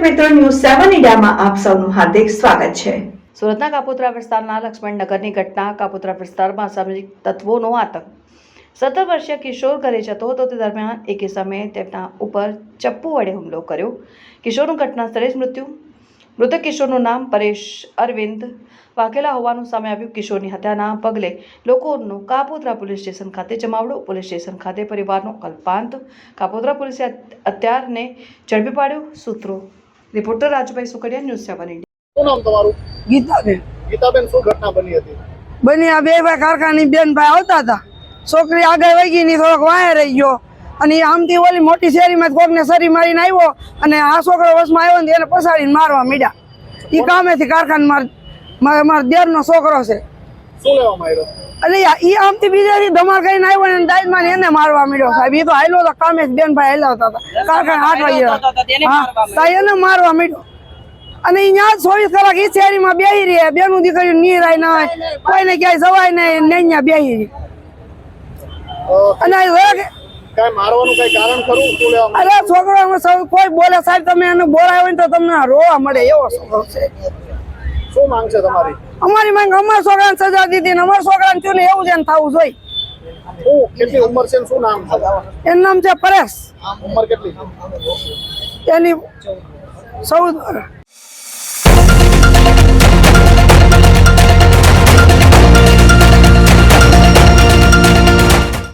મિત્રો, ન્યૂઝ 7 ઇન્ડિયામાં આપ સૌનું હાર્દિક સ્વાગત છે। સુરતના કાપોદ્રા વિસ્તારના લક્ષ્મણનગરની ઘટના। કાપોદ્રા વિસ્તારમાં અસામાજિક તત્વોનો આતંક। 17 વર્ષીય કિશોર ઘરે જતો હતો તે દરમિયાન એક સમયે તેમના ઉપર ચપ્પુ વડે હુમલો કર્યો। કિશોરનું ઘટના સ્થળે જ મૃત્યુ। મૃતક કિશોરનું નામ પરેશ અરવિંદ વાઘેલા હોવાનું સામે આવ્યું। કિશોરની હત્યાના પગલે લોકોનો કાપોદ્રા પોલીસ સ્ટેશન ખાતે જમાવડો। પોલીસ સ્ટેશન ખાતે પરિવારનો કલ્પાંત। કાપોદ્રા પોલીસે હત્યારાને ઝડપી પાડ્યો। સૂત્રો reporter Rajubhai Sukadiya, news 7 India. શું નામ તમારું? ગીતાબેન। ગીતાબેન, શું ઘટના બની હતી? બની આ બે ભાઈ કારખાની બેન ભાઈ આવતા હતા, છોકરી આગળ વહી ગઈ ની થોડોક વાય રહી ગયો અને આમથી ઓલી મોટી શેરીમાં કોકને સરી મારીને આવ્યો અને આ છોકરો વસમાં આવ્યો ને એને પસાડીને મારવા માંડ્યા। ઈ કામેથી કારખાનામાં મારા દેરનો છોકરો છે શું લેવામાં આવ્યો? એટલે ઈ આમથી બીજાથી ધમાલ કરીને આવ્યો ને દાઈમાં એને મારવા માંડ્યો। સાહેબ ઈ તો હાલ્યો તો કામે બેન ભાઈ હાલ્યા હતા કારખાના 8 વાગ્યા એને મારવા માંડ્યો અને અહીંયા 24 કલાક ઈ શેરીમાં બેહી રહી। બેનું દીકરીઓ નીરાય ના હોય, કોઈને ક્યાંય જવાય નહીં ને અહીંયા બેહી રહી અને કાઈ મારવાનું કઈ કારણ ખરું? શું લેવામાં? અરે છોકરો કોઈ બોલે સાહેબ તમે એને બોલાય હોય ને તો તમને રોવા મળે એવો છોકરો છે। શું માંગ છે તમારી? અમારી માંગ અમારા છોકરાને સજા દીધી ને અમારા છોકરાને થયું ને એવું જ થવું જોઈએ। કેટલી ઉંમર છે? શું નામ છે? એનું નામ છે પરેશ। ઉંમર કેટલી? એની 14 વર્ષ।